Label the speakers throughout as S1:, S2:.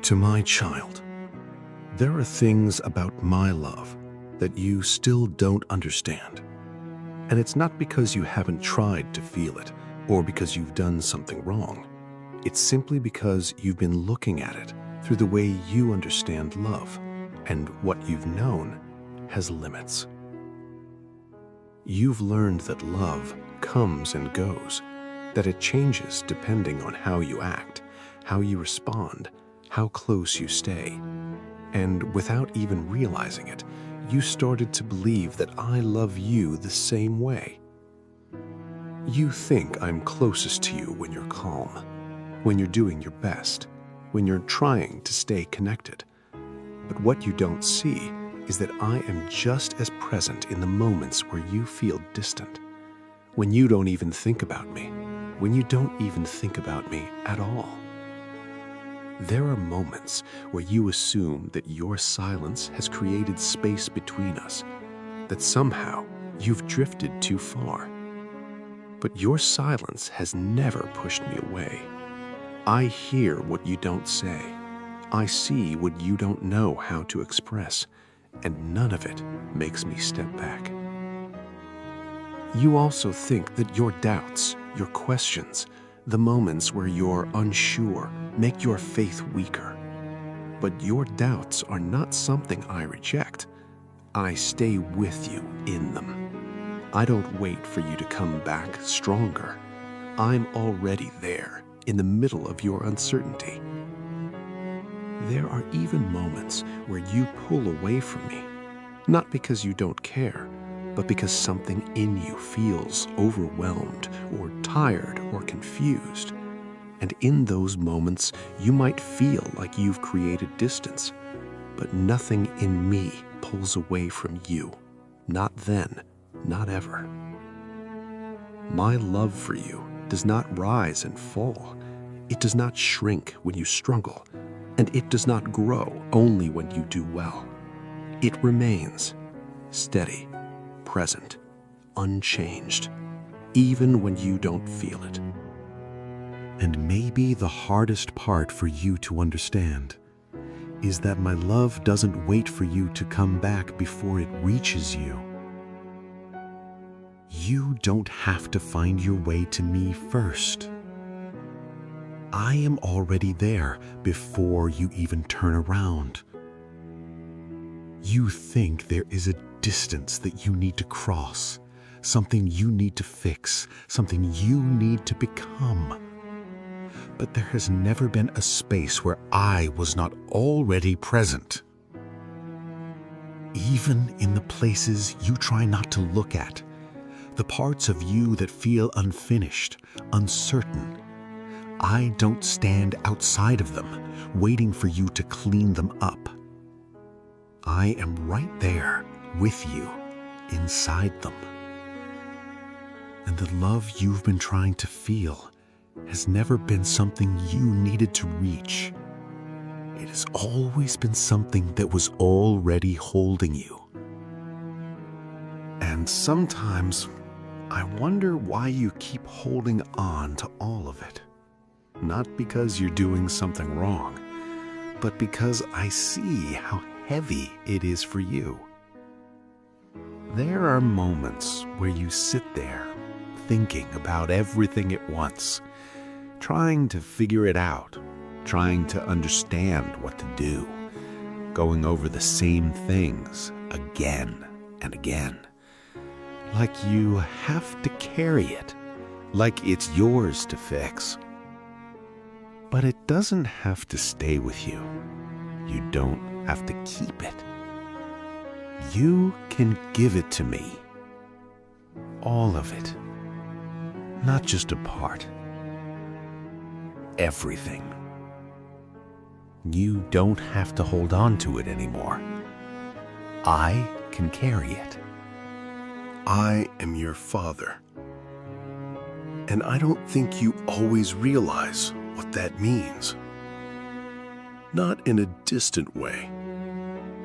S1: To my child, there are things about my love that you still don't understand. And it's not because you haven't tried to feel it or because you've done something wrong. It's simply because you've been looking at it through the way you understand love, and what you've known has limits. You've learned that love comes and goes, that it changes depending on how you act, how you respond, how close you stay. And without even realizing it, you started to believe that I love you the same way. You think I'm closest to you when you're calm, when you're doing your best, when you're trying to stay connected. But what you don't see is that I am just as present in the moments where you feel distant, when you don't even think about me, when you don't even think about me at all. There are moments where you assume that your silence has created space between us, that somehow you've drifted too far. But your silence has never pushed me away. I hear what you don't say. I see what you don't know how to express, and none of it makes me step back. You also think that your doubts, your questions, the moments where you're unsure make your faith weaker. But your doubts are not something I reject. I stay with you in them. I don't wait for you to come back stronger. I'm already there, in the middle of your uncertainty. There are even moments where you pull away from me, not because you don't care, but because something in you feels overwhelmed or tired or confused. And in those moments, you might feel like you've created distance, but nothing in me pulls away from you. Not then, not ever. My love for you does not rise and fall. It does not shrink when you struggle, and it does not grow only when you do well. It remains steady, present, unchanged, even when you don't feel it. And maybe the hardest part for you to understand is that my love doesn't wait for you to come back before it reaches you. You don't have to find your way to me first. I am already there before you even turn around. You think there is a distance that you need to cross, something you need to fix, something you need to become. But there has never been a space where I was not already present. Even in the places you try not to look at, the parts of you that feel unfinished, uncertain, I don't stand outside of them, waiting for you to clean them up. I am right there with you, inside them. And the love you've been trying to feel has never been something you needed to reach. It has always been something that was already holding you. And sometimes I wonder why you keep holding on to all of it. Not because you're doing something wrong, but because I see how heavy it is for you. There are moments where you sit there thinking about everything at once, trying to figure it out, trying to understand what to do, going over the same things again and again. Like you have to carry it, like it's yours to fix. But it doesn't have to stay with you. You don't have to keep it. You can give it to me. All of it. Not just a part. Everything. You don't have to hold on to it anymore. I can carry it. I am your father. And I don't think you always realize what that means. Not in a distant way.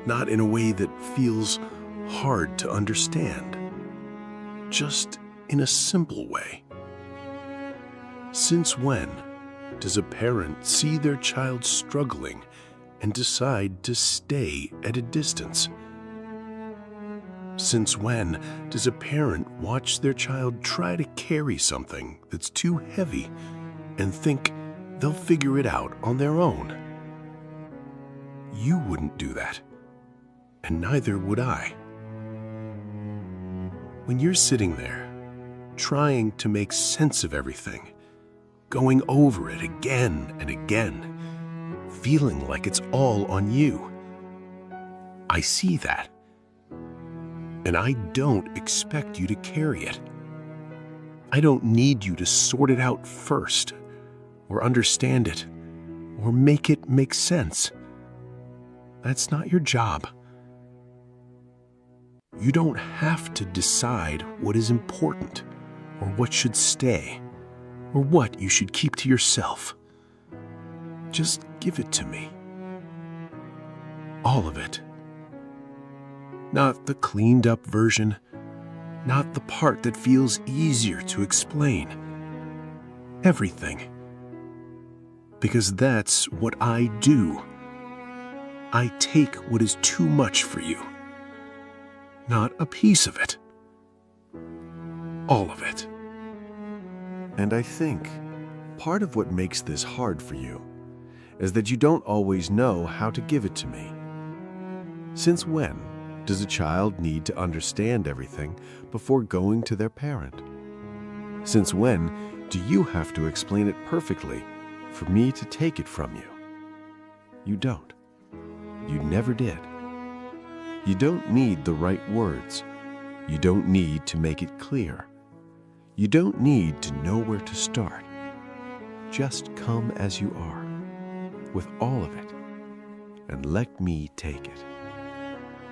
S1: Not in a way that feels hard to understand. Just in a simple way. Since when does a parent see their child struggling and decide to stay at a distance? Since when does a parent watch their child try to carry something that's too heavy and think they'll figure it out on their own? You wouldn't do that, and neither would I. When you're sitting there, trying to make sense of everything, going over it again and again, feeling like it's all on you, I see that. And I don't expect you to carry it. I don't need you to sort it out first, or understand it, or make it make sense. That's not your job. You don't have to decide what is important, or what should stay, or what you should keep to yourself. Just give it to me. All of it. Not the cleaned up version, not the part that feels easier to explain. Everything. Because that's what I do. I take what is too much for you. Not a piece of it. All of it. And I think part of what makes this hard for you is that you don't always know how to give it to me. Since when does a child need to understand everything before going to their parent? Since when do you have to explain it perfectly for me to take it from you? You don't. You never did. You don't need the right words. You don't need to make it clear. You don't need to know where to start. Just come as you are, with all of it, and let me take it.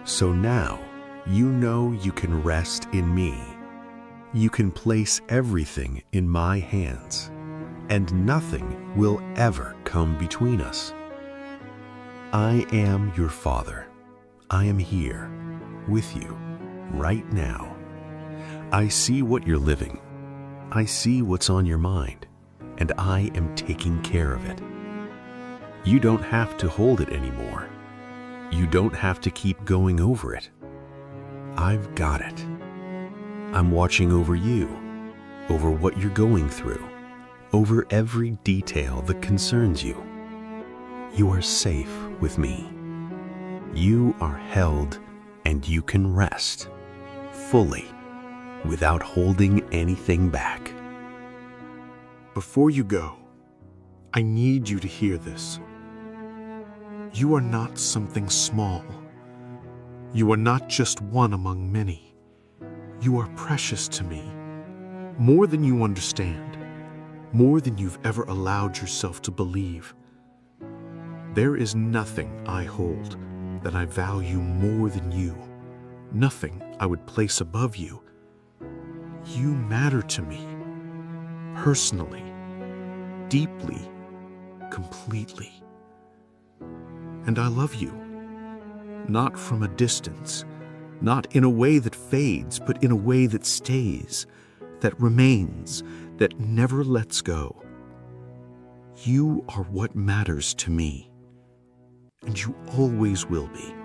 S1: So now, you know you can rest in me. You can place everything in my hands, and nothing will ever come between us. I am your Father. I am here, with you, right now. I see what you're living. I see what's on your mind, and I am taking care of it. You don't have to hold it anymore. You don't have to keep going over it. I've got it. I'm watching over you, over what you're going through, over every detail that concerns you. You are safe with me. You are held, and you can rest fully without holding anything back. Before you go, I need you to hear this. You are not something small. You are not just one among many. You are precious to me, more than you understand, more than you've ever allowed yourself to believe. There is nothing I hold that I value more than you, nothing I would place above you. You matter to me, personally, deeply, completely. And I love you, not from a distance, not in a way that fades, but in a way that stays, that remains, that never lets go. You are what matters to me, and you always will be.